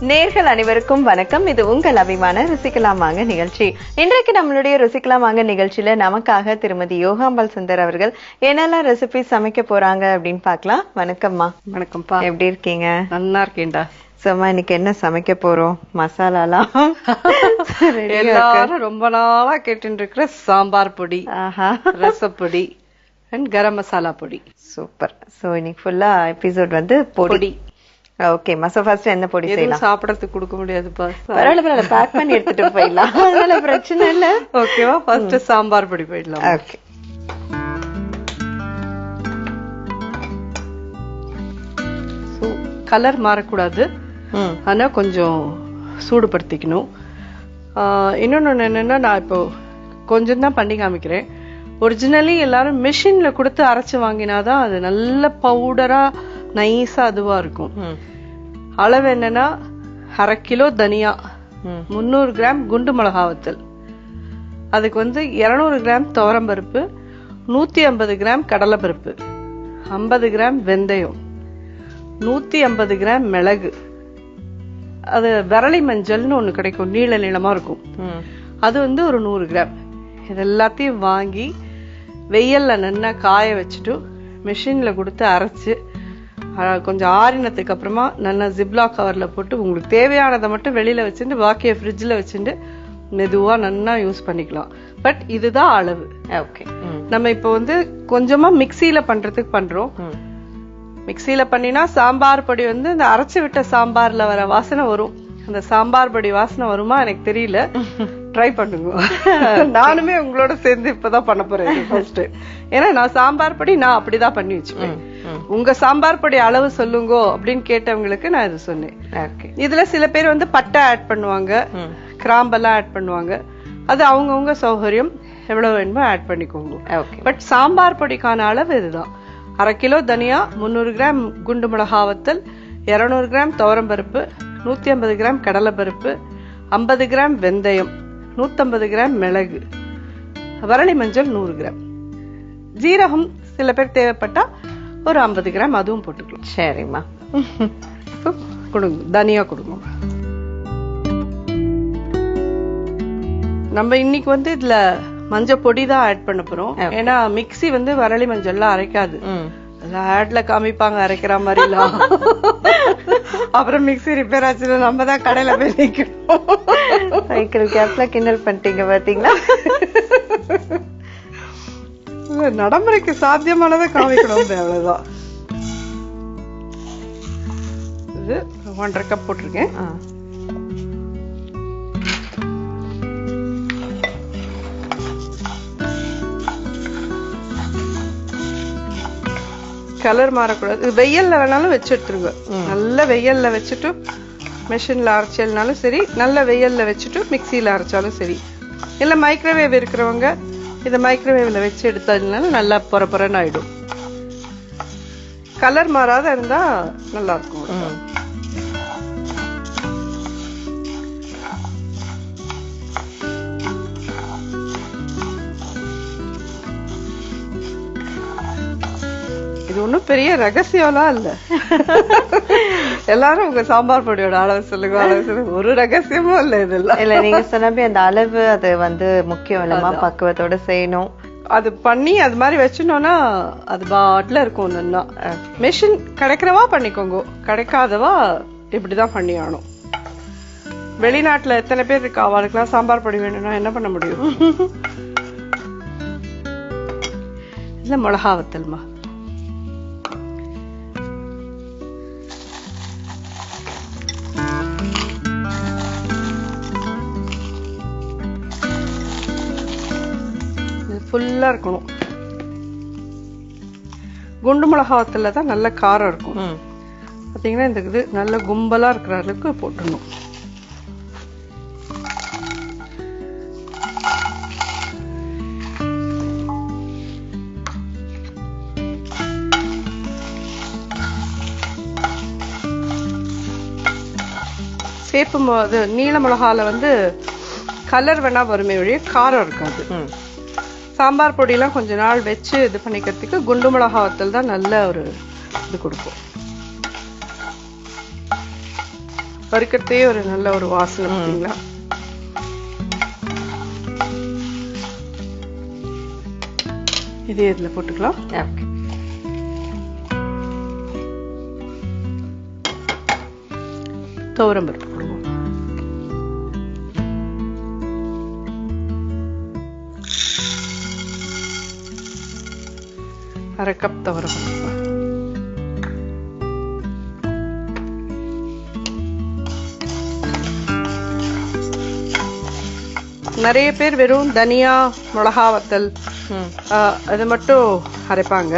நேயர்கள் அனைவருக்கும் வணக்கம். இது உங்கள் அபிமான ருசிக்கலாம் வாங்க நிகழ்ச்சி. இன்றைக்கு நம்மளுடைய ருசிக்கலாம் வாங்க நிகழ்ச்சியில நமக்காக திருமதி யோகாம்பாள் சுந்தர் அவர்கள் என்னெல்லாம் ரெசிபி சமைக்க போறாங்க அப்படின்னு பார்க்கலாம். வணக்கம்மா. வணக்கம்ப்பா. எப்படி இருக்கீங்க? நல்லா இருக்கேன்டா. சும்மா இன்னைக்கு என்ன சமைக்க போறோம்? மசாலாலாம் எல்லாரும் ரொம்ப நாளா கேட்டு இருக்கிற சாம்பார் பொடி, ரசப்பொடி அண்ட் கரம் மசாலா பொடி. சூப்பர். சோ இன்னைக்கு ஃபுல்லா எபிசோட் வந்து பொடி. ஓகேம்மா. சோ ஃபர்ஸ்ட் என்ன பொடி செய்யலாம்? சாப்பிடறதுக்கு கொடுக்க முடியாதுப்பா. பரவாயில்ல, பேக் பண்ணி எடுத்துட்டு போயிடலாம். அதனால பிரச்சனை இல்ல. ஓகேவா? ஃபர்ஸ்ட் சாம்பார் பொடி போயிடலாம். ஓகே. கலர் மாறக்கூடாது, ஆனா கொஞ்சம் சூடுபடுத்திக்கணும். இன்னொன்னு என்னன்னா, நான் இப்போ கொஞ்சம் தான் பண்ணி காமிக்கிறேன். ஒரிஜினலி எல்லாரும் மிஷின்ல கொடுத்து அரைச்சு வாங்கினாதான் அது நல்ல பவுடரா நைஸா அதுவா இருக்கும். அளவு என்னன்னா, 1/2 கிலோ தனியா, 300 கிராம் குண்டு மிளகா வத்தல், அதுக்கு வந்து 200 கிராம் துவரம்பருப்பு, 150 கிராம் கடலைப்பருப்பு, 50 கிராம் வெந்தயம், 150 கிராம் மிளகு, அது விரலி மஞ்சள்னு ஒண்ணு கிடைக்கும், நீள நீளமா இருக்கும், அது வந்து ஒரு 100 கிராம். இது எல்லாத்தையும் வாங்கி வெயில்ல நல்லா காய வச்சுட்டு மிஷின்ல கொடுத்து அரைச்சு கொஞ்சம் ஆறினத்துக்கு அப்புறமா நல்லா ஜிப்லாக் கவர்ல போட்டு உங்களுக்கு தேவையானதை மட்டும் வெளியில வச்சுட்டு பாக்கிய ஃப்ரிட்ஜ்ல வச்சுட்டு மெதுவா நல்லா யூஸ் பண்ணிக்கலாம். பட் இதுதான் அளவு. ஓகே. நம்ம இப்போ வந்து கொஞ்சமா மிக்சியில பண்றதுக்கு பண்றோம். மிக்சியில பண்ணினா சாம்பார் பொடி வந்து இந்த அரைச்சு விட்ட சாம்பார்ல வர வாசனை வரும். அந்த சாம்பார் பொடி வாசனை வருமா எனக்கு தெரியல. ட்ரை பண்ணுங்க. நானுமே உங்களோட சேர்ந்து இப்பதான் பண்ண போறேன் ஃபர்ஸ்ட். ஏன்னா நான் சாம்பார் பொடி நான் அப்படிதான் பண்ணி வச்சுப்பேன். உங்க சாம்பார் பொடி அளவு சொல்லுங்க அப்படின்னு கேட்டவங்களுக்கு நான் இது சொன்னேன். இதுல சில பேர் வந்து பட்டை ஆட் பண்ணுவாங்க, கிராம்பெல்லாம் ஆட் பண்ணுவாங்க. அது அவங்கவுங்க சௌகரியம், எவ்வளவு வேணுமோ ஆட் பண்ணிக்கோங்க. பட் சாம்பார் பொடிக்கான அளவு இதுதான். 1/2 கிலோ தனியா, 300 கிராம் குண்டு மிளகா வத்தல், 200 கிராம் துவரம்பருப்பு, 150 கிராம் கடலைப்பருப்பு, 50 கிராம் வெந்தயம், 150 கிராம் மிளகு, வரலி மஞ்சள் 100 கிராம், ஜீரகம் சில பேர் தேவைப்பட்டா ஒரு 50 கிராம் அதுவும் போட்டுக்கலாம். சரிம்மா. கொடுங்க, தனியா கொடுங்க. நம்ம இன்னைக்கு வந்து இதுல மஞ்சள் பொடி தான் ஆட் பண்ண போறோம். ஏன்னா மிக்ஸி வந்து வரலி மஞ்சள்லாம் அரைக்காது. ஆட்ல காமிப்பாங்க அரைக்கிற மாதிரி எல்லாம். அப்புறம் மிக்ஸி ரிப்பேர் ஆச்சுன்னா நம்ம தான் கடையில போய் நிக்கணும். சைக்கிள் கேப்ல கிண்டல் பண்ணிட்டீங்க பாத்தீங்களா? நடைமுறைக்கு சாத்தியமானதை காமிக்கணும். அவ்வளவுதான். இது 1/2 கப் போட்டிருக்கேன். கலர் மாறக்கூடாது. வெயில்ல வேணாலும் வச்சு எடுத்துருங்க. நல்ல வெயில்ல வச்சுட்டு மிஷின்ல அரைச்சாலும் சரி, நல்ல வெயில்ல வச்சுட்டு மிக்சியில அரைச்சாலும் சரி, இல்ல மைக்ரோவேவ் இருக்கிறவங்க இதை மைக்ரோவேவ்ல வச்சு எடுத்ததுனால நல்லா பொறப்பொறன்னு ஆயிடும். கலர் மாறாத இருந்தா நல்லா இருக்கும். இது ஒண்ணும் பெரிய ரகசியம்லாம் இல்ல. எல்லாரும் உங்க சாம்பார் பொடியோட அளவு சொல்லுங்க, அளவு சொல்லுங்க. ஒரு ரகசியமும் இல்ல இதெல்லாம். இல்ல, நீங்க சொன்னபடி அந்த அளவு அது வந்து முக்கியம் இல்லமா, பக்குவத்தோட செய்யணும். அது பண்ணி அது மாதிரி வச்சுனோம்னா அது பாட்ல இருக்கும். ஒண்ணுன்னா மிஷின் கிடைக்கிறவா பண்ணிக்கோங்க, கிடைக்காதவா இப்படிதான் பண்ணி ஆகணும். வெளிநாட்டுல எத்தனை பேர் இருக்கா, அவளுக்குலாம் சாம்பார் பொடி வேணும்னா என்ன பண்ண முடியும்? இல்ல மிளகா வத்தல்மா. ஃபுல்லா இருக்கணும். குண்டு மிளகாத்துல தான் நல்ல காரம் இருக்கும். பாத்தீங்கன்னா இந்த இது நல்ல கும்பலா இருக்கிற அளவுக்கு போட்டுடணும். சேப்பும் போது நீல மிளகால வந்து கலர் வேணா வருமே ஒழிய காரம் இருக்காது. சாம்பார் பொடியெல்லாம் கொஞ்ச நாள் வச்சு இது பண்ணிக்கிறதுக்கு குண்டு மிளகா வத்தல் தான் நல்ல ஒரு இது கொடுக்கும். வறுக்கிறதே ஒரு நல்ல ஒரு வாசனை பார்த்தீங்களா? இதே இதுல போட்டுக்கலாம். துவரம் பருப்பு போடுவோம். அரை கப் துவரம் பருப்பு. நிறைய பேர் வெறும் தனியா மிளகா வத்தல் அது மட்டும் அரைப்பாங்க.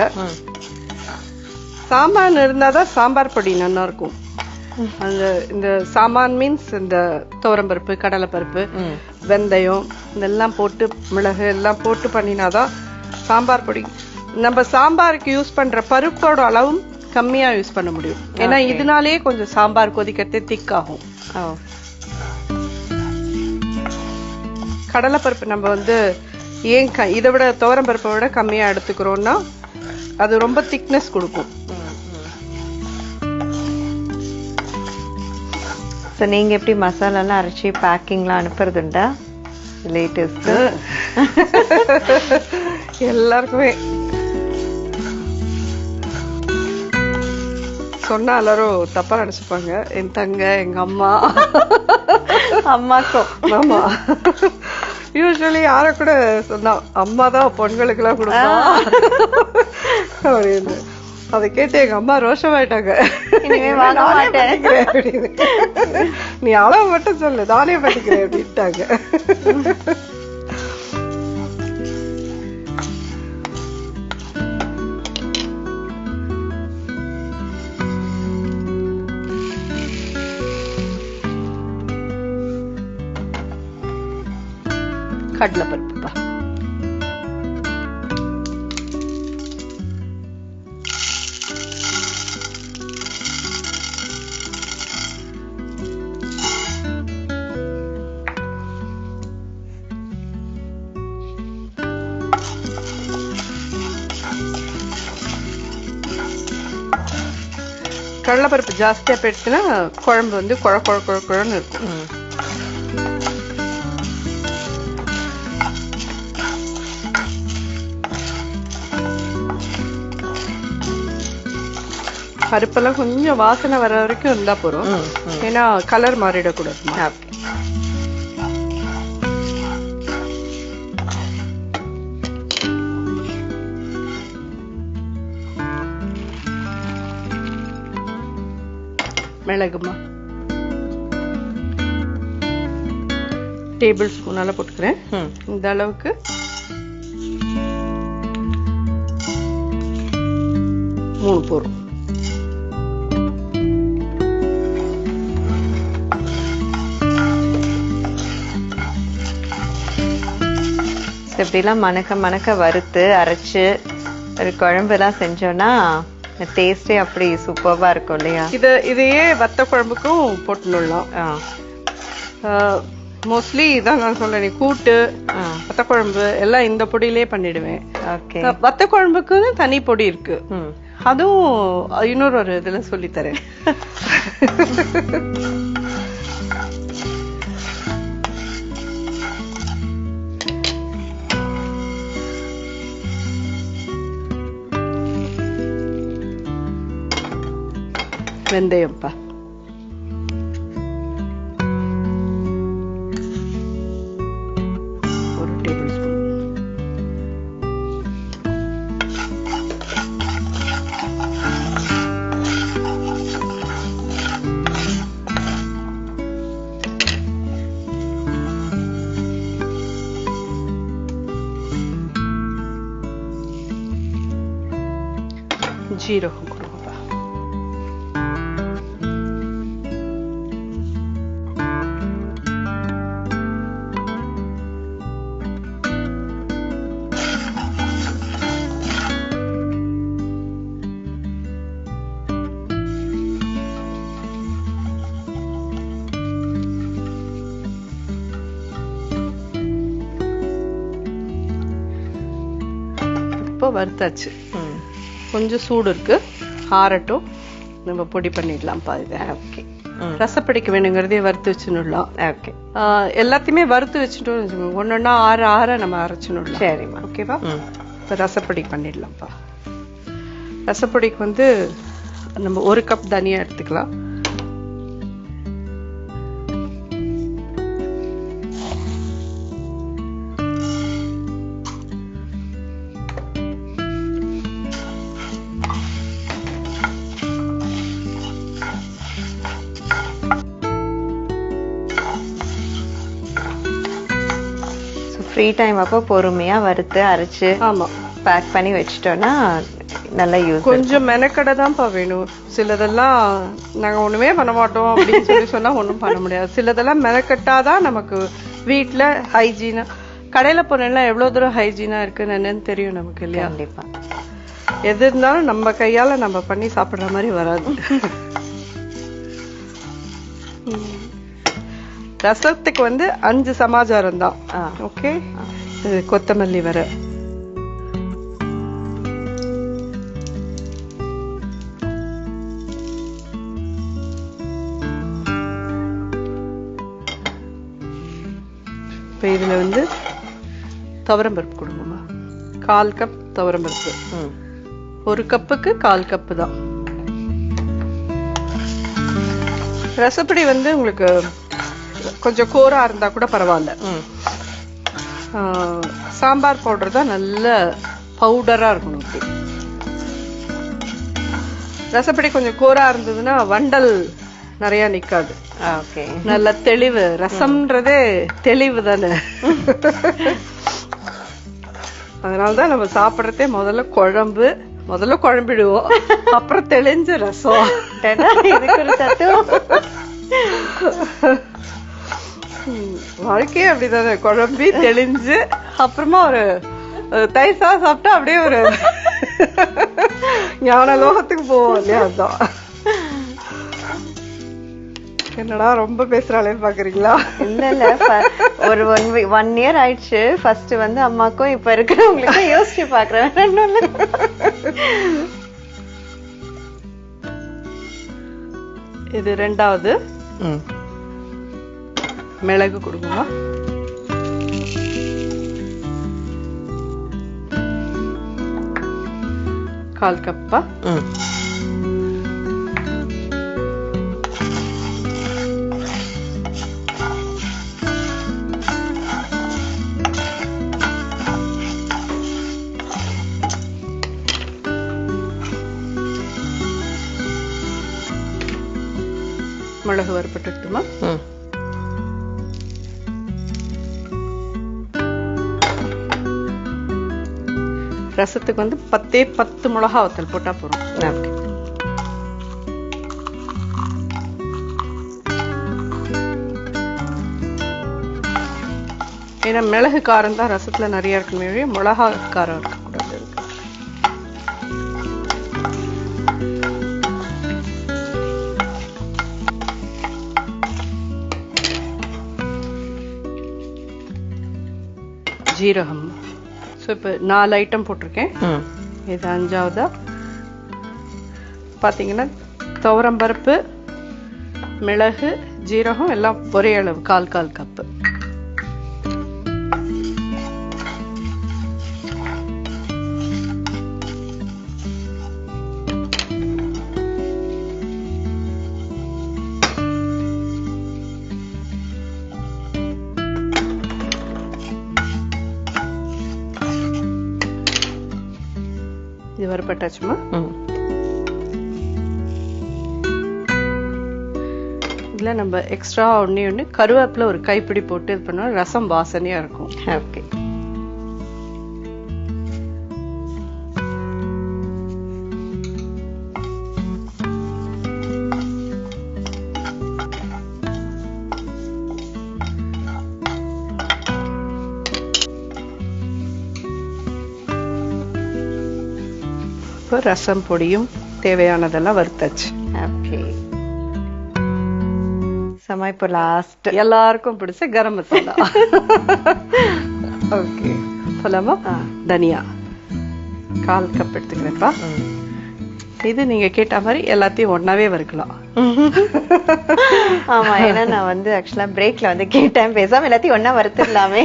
சாம்பார் இருந்தாதான் சாம்பார் பொடி நல்லா இருக்கும். அந்த இந்த சாம்பார் மீன்ஸ் இந்த துவரம்பருப்பு, கடலைப்பருப்பு, வெந்தயம் இதெல்லாம் போட்டு மிளகு எல்லாம் போட்டு பண்ணினாதான் சாம்பார் பொடி. நம்ம சாம்பாருக்கு யூஸ் பண்ற பருப்போட அளவும் கம்மியா யூஸ் பண்ண முடியும். ஏன்னா இதனாலேயே கொஞ்சம் சாம்பார் கொதிக்கிறதே திக் ஆகும். கடலைப்பருப்பு நம்ம வந்து ஏன் இதை விட துவரம்பருப்பை விட கம்மியா எடுத்துக்கிறோம்னா அது ரொம்ப திக்னஸ் கொடுக்கும். நீங்க எப்படி மசாலா எல்லாம் அரைச்சி பேக்கிங்லாம் அனுப்புறதுண்டா லேட்டஸ்ட்? எல்லாருக்குமே சொன்னா எல்லாரும் தப்பா நினைச்சுப்பாங்க. என் தங்க, எங்க அம்மா, அம்மாக்கும். ஆமா, யூஸ்வலி யார கூட சொன்னா அம்மாதான் பொண்களுக்கு எல்லாம் கொடுப்பா அப்படின்னு. அதை கேட்டு எங்க அம்மா ரோஷமாயிட்டாங்க. நீ அளவு மட்டும் சொல்லு, நானே பண்ணிக்கிறேன் அப்படின்ட்டாங்க. கடலைப்பருப்புப்பா. கடலைப்பருப்பு ஜாஸ்தியா போயிடுச்சுன்னா குழம்பு வந்து குழ குழ குழ குழன்னு இருக்கும். பருப்பெல்லாம் கொஞ்சம் வாசனை வர வரைக்கும் இருந்தா போறோம். ஏன்னா கலர் மாறிடக்கூடாது. மிளகுமா டேபிள் ஸ்பூனால போட்டுக்கிறேன். இந்த அளவுக்கு மூணு போறோம். இப்படிலாம் மணக்க மணக்க வறுத்து அரைச்சு ஒரு குழம்பு எல்லாம் செஞ்சோம்னா டேஸ்டே அப்படி சூப்பர்வா இருக்கும் இல்லையா? இதையே வத்த குழம்புக்கும் போட்டுடலாம். மோஸ்ட்லி இதான் நான் சொல்றேன், கூட்டு வத்த குழம்பு எல்லாம் இந்த பொடியிலே பண்ணிடுவேன். வத்த குழம்புக்கு தனி பொடி இருக்கு, அதுவும் இன்னொரு இதுல சொல்லித்தரேன். வெந்தயம்ப்பா ஒரு டேபிள் ஸ்பூன். ஜீரகம் கொடுங்கப்பா. இப்போ வறுத்தாச்சு, கொஞ்சம் சூடு இருக்கு, ஆறட்டும், நம்ம பொடி பண்ணிடலாம். பாருங்க. ஓகே, ரசப்படிக்கு வேணுங்கிறதே வறுத்து வச்சுடலாம். ஓகே. எல்லாத்தையுமே வறுத்து வச்சுட்டோம்னு வச்சுக்கோங்க, ஒன்னொன்னா ஆற நம்ம அரைச்சிடலாம். சரிம்மா. ஓகேவா? இப்போ ரசப்பொடி பண்ணிடலாம்ப்பா. ரசப்பொடிக்கு வந்து நம்ம 1 கப் தனியா எடுத்துக்கலாம். ஃப்ரீ டைம் அப்போ பொறுமையா வறுத்து அரைச்சு பேக் பண்ணி வச்சிட்டோம்னா நல்ல யூஸ். கொஞ்சம் மெனக்கடை தான்ப்பா வேணும். சிலதெல்லாம் நாங்க ஒண்ணுமே பண்ண மாட்டோம் அப்படின்னு சொன்னா ஒண்ணும் பண்ண முடியாது. சிலதெல்லாம் மெனக்கட்டாதான் நமக்கு வீட்டுல ஹைஜீனா, கடையில போனா எவ்வளவு தூரம் ஹைஜீனா இருக்குன்னு என்னன்னு தெரியும் நமக்கு இல்லையா? கண்டிப்பா. எது இருந்தாலும் நம்ம கையால நம்ம பண்ணி சாப்பிடுற மாதிரி வராது. ரசத்துக்கு வந்து 5 சமாச்சாரம் தான். ஓகே. கொத்தமல்லி வர, இப்ப இதுல வந்து துவரம்பருப்பு கொடுங்கம்மா. 1/4 கப் துவரம்பருப்பு. 1 கப்புக்கு 1/4 கப்பு தான். ரசப்பொடி வந்து உங்களுக்கு கொஞ்சம் கோரா இருந்தா கூட பரவாயில்ல. சாம்பார் பவுடர் தான் நல்ல பவுடரா இருக்கணும். அப்படி ரசப்பொடி கொஞ்சம் கோரா இருந்ததுன்னா வண்டல் நிறைய நிக்காது. நல்ல தெளிவு. ரசம்ன்றதே தெளிவு தானே. அதனாலதான் நம்ம சாப்பிடறதே முதல்ல குழம்பிடுவோம், அப்புறம் தெளிஞ்ச ரசம். வாழ்க்கையே அப்படிதானே, குழம்பி தெளிஞ்சு அப்புறமா ஒரு தயிர் சாதம் சாப்பிட்டா அப்படியே ஒரு ஞான லோகத்துக்கு போவோம் இல்லையா? அதுதான். என்னடா ரொம்ப பேசுறாளேன்னு பாக்குறீங்களா? இல்ல ஒரு 1 இயர் ஆயிடுச்சு. ஃபர்ஸ்ட் வந்து அம்மாக்கும் இப்ப இருக்கிறவங்களுக்கும் யோசிச்சு பாக்குறேன். இது 2வது. மிளகு கொடுக்குமா. கால் கப்பா. மிளகு வறுப்பட்டுமா. ரசத்துக்கு வந்து 10 மிளகா வத்தல் போட்டா போறோம். ஏன்னா மிளகு காரம் தான் ரசத்துல நிறைய இருக்குமே, மிளகா காரம் இருக்கக்கூடாது. ஜீரகம். இப்ப 4 ஐட்டம் போட்டிருக்கேன். இது 5வதா. பாத்தீங்கன்னா துவரம்பருப்பு, மிளகு, ஜீரகம் எல்லாம் ஒரே அளவு 1/4 கப்பு. இது வறுப்பட்டாச்சுமா. இதுல நம்ம எக்ஸ்ட்ரா ஒண்ணு கருவேப்பிலை ஒரு கைப்பிடி போட்டு இது பண்ணா ரசம் வாசனையா இருக்கும். ஓகே. ரசம் பொடியும் தேவையானதெல்லாம் வறுத்தாச்சு. இப்போ லாஸ்ட் எல்லாருக்கும் பிடிச்ச கரம் மசாலா. ஓகே, போலாமா? தனியா 1/4 கப் எடுத்துக்கிறேன்ப்பா. இது நீங்க கேட்ட மாதிரி எல்லாத்தையும் ஒன்னாவே வறுக்கலாம். ஆமா, ஏன்னா நான் வந்து ஆக்சுவலா பிரேக்ல வந்து கேட்டேன், பேசாம எல்லாத்தையும் ஒன்னா வறுத்துடலாமே,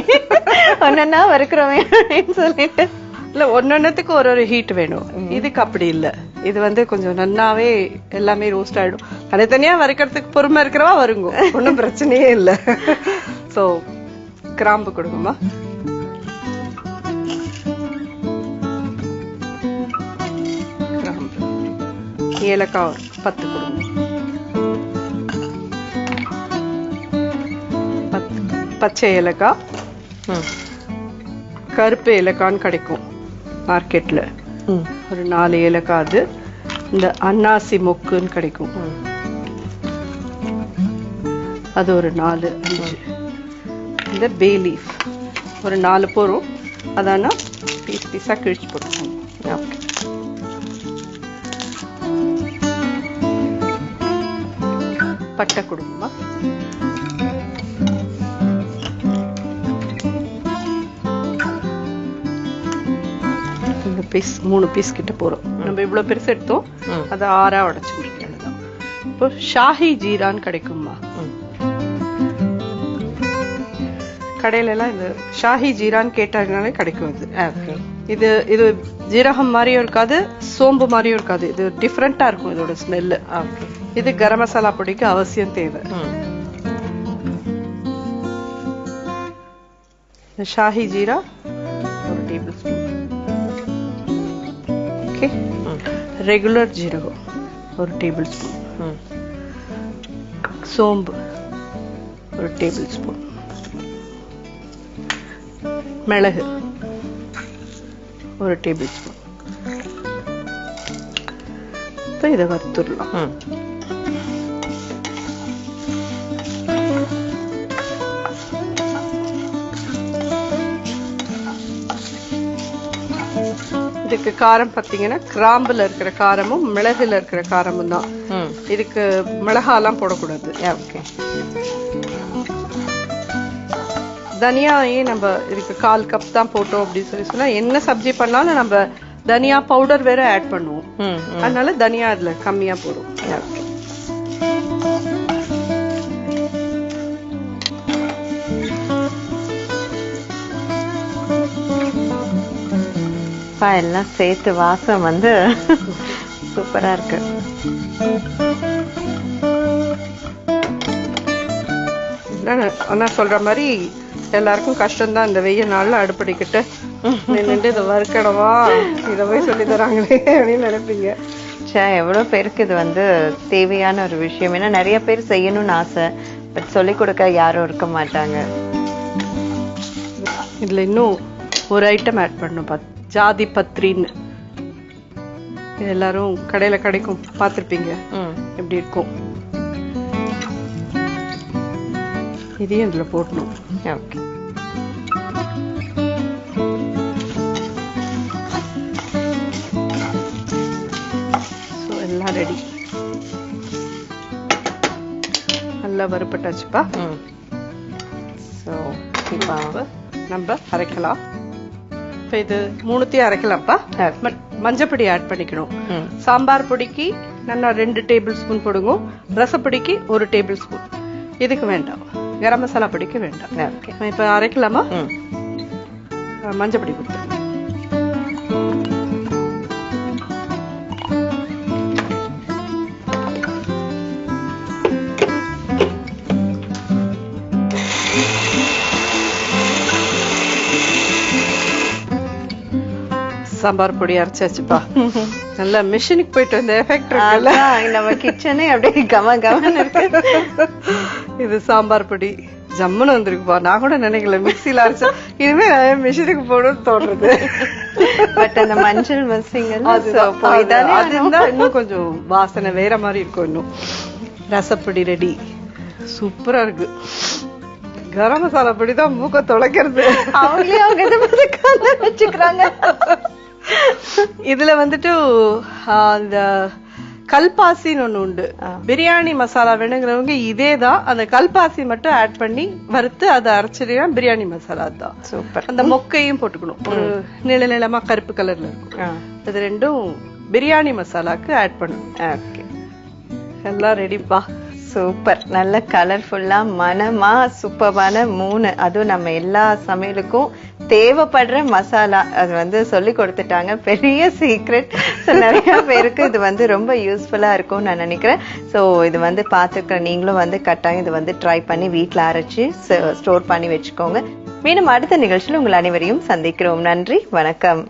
ஒன்னா வறுக்கிறோமே அப்படின்னு சொல்லிட்டு. இல்ல ஒன்னொன்னுக்கு ஒரு ஒரு ஹீட் வேணும். இதுக்கு அப்படி இல்ல. இது வந்து கொஞ்சம் நன்னாவே எல்லாமே ரோஸ்ட் ஆயிடும். தனித்தனியா வறுக்கிறதுக்கு பொறுமை இருக்கிறவா வருங்க, ஒன்னும் பிரச்சனையே இல்ல. சோ கிராம்பு கொடுங்கம்மா. கிராம்பு, ஏலக்காய் ஒரு 10 கொடுங்க. 10 பச்சை ஏலக்காய், கருப்பு ஏலக்கான்னு கிடைக்கும் மார்க்கெட்ல, ஒரு 4 ஏலக்காய். அது இந்த அன்னாசி மொக்குன்னு கிடைக்கும், அது ஒரு 4-5. இந்த பே லீஃப் ஒரு 4 போரும், அதானா பீஸ் பீஸா கிழிச்சு போட்டுக்கோங்க. ஓகே. பட்டை கொடுங்கம்மா. பீஸ் 3 பீஸ் கிட்ட போறோம். நம்ம இவ்வளவு பெருசு எடுத்தோம், அதை 6ஆ உடைச்சு முடிக்கலாம். இப்போ ஷாஹி ஜீரான்னு கிடைக்குமா கடையில எல்லாம்? இந்த ஷாஹி ஜீரான்னு கேட்டாங்கனாலே கிடைக்கும். இது இது ஜீரகம் மாதிரியும் இருக்காது, சோம்பு மாதிரியும் இருக்காது. இது டிஃப்ரெண்டா இருக்கும் இதோட ஸ்மெல்லு. இது கரம் மசாலா பொடிக்கு அவசியம் தேவை. ஷாஹி ஜீரா ஒரு டேபிள் ஸ்பூன். ரெகுலர் ஜீரகம் ஒரு டேபிள் ஸ்பூன். சோம்பு ஒரு டேபிள் ஸ்பூன். மிளகு ஒரு டேபிள் ஸ்பூன். இதை வறுத்துடலாம். இதுக்கு காரம் பாத்தீங்கன்னா கிராம்புல இருக்கிற காரமும் மிளகுல இருக்கிற காரமும் தான். இதுக்கு மிளகாலாம் போடக்கூடாது. தனியாயே நம்ம இதுக்கு 1/4 கப் தான் போட்டோம் அப்படின்னு சொல்லி சொன்னா, என்ன சப்ஜி பண்ணாலும் நம்ம தனியா பவுடர் வேற ஆட் பண்ணுவோம். அதனால தனியா இதுல கம்மியா போடும். எல்லாம் சேர்த்து வாசம் வந்து சூப்பரா இருக்கு. ஆனா சொல்ற மாதிரி எல்லாருக்கும் கஷ்டம்தான் இந்த வெய்ய நாள்ல அடுப்படிக்கிட்டு நின்னுட்டு இதை வறுக்கடவா, இதை போய் சொல்லி தராங்களே அப்படின்னு நினைப்பீங்க. எவ்வளவு பேருக்கு இது வந்து தேவையான ஒரு விஷயம். ஏன்னா நிறைய பேர் செய்யணும்னு ஆசை, பட் சொல்லிக் கொடுக்க யாரும் இருக்க மாட்டாங்க. இதுல இன்னும் ஒரு ஐட்டம் ஆட் பண்ணணும், ஜாதி பத்ரின்னு. இது எல்லாரும் கடையில கிடைக்கும், பார்த்திருப்பீங்க எப்படி இருக்கும். இதையும் இதுல போடணும். ஓகே. எல்லாம் ரெடி. நல்லா வறுப்பட்டாச்சுப்பா. நம்ம அரைக்கலாம். இப்ப இது 3த்தையும் அரைக்கலாம்ப்பா. மஞ்சப்பொடி ஆட் பண்ணிக்கணும். சாம்பார் பொடிக்கு நல்லா 2 டேபிள் ஸ்பூன் போடுங்க. ரசப்பொடிக்கு 1 டேபிள் ஸ்பூன். இதுக்கு வேண்டாம், கரம் மசாலா பொடிக்கு வேண்டாம். இப்ப அரைக்கலாமா? மஞ்சப்பொடி கொடுத்துருங்க. சாம்பார் பொடி அரைச்சாச்சுப்பா. நல்லா மிஷினுக்கு போயிட்டு வந்த எஃபெக்ட் இருக்குல்ல, நம்ம கிச்சனே அப்படியே கம கமன்னு இருக்கு. இது சாம்பார் பொடி ஜம்முன்னு வந்திருக்குப்பா. நான் கூட நினைக்கல மிக்சியில அரைச்சா, இனிமே மிஷினுக்கு போடணும்னு தோன்றது. பட் அந்த மஞ்சள் மசிங்கல் அதுதான் இன்னும் கொஞ்சம் வாசனை வேற மாதிரி இருக்கும். இன்னும் ரசப்பொடி ரெடி, சூப்பரா இருக்கு. கரம் மசாலா பொடி தான் மூக்க தொலைக்கிறது. அவங்களே அவங்க வச்சுக்கிறாங்க. இதுல வந்துட்டு அந்த கல்பாசின்னு ஒண்ணு உண்டு. பிரியாணி மசாலா வேணுங்கிறவங்க இதேதான், அந்த கல்பாசி மட்டும் ஆட் பண்ணி வறுத்து அதை அரைச்சிட்டா பிரியாணி மசாலா தான். சூப்பர். அந்த மொக்கையும் போட்டுக்கணும், ஒரு நீள நீளமா கருப்பு கலர்ல இருக்கும். இது ரெண்டும் பிரியாணி மசாலாக்கு ஆட் பண்ணணும். எல்லாம் ரெடிப்பா. சூப்பர். நல்ல கலர்ஃபுல்லா மனமா சூப்பரான 3, அதுவும் நம்ம எல்லா சமையலுக்கும் தேவைப்படுற மசாலா அது வந்து சொல்லி கொடுத்துட்டாங்க. பெரிய சீக்ரெட். நிறைய பேருக்கு இது வந்து ரொம்ப யூஸ்ஃபுல்லா இருக்கும்னு நான் நினைக்கிறேன். ஸோ இது வந்து பார்த்துக்க நீங்களும் வந்து கட்டாயம் இது வந்து ட்ரை பண்ணி வீட்டில் அரைச்சி ஸ்டோர் பண்ணி வச்சுக்கோங்க. மீண்டும் அடுத்த நிகழ்ச்சியில் உங்கள் அனைவரையும் சந்திக்கிறோம். நன்றி, வணக்கம்.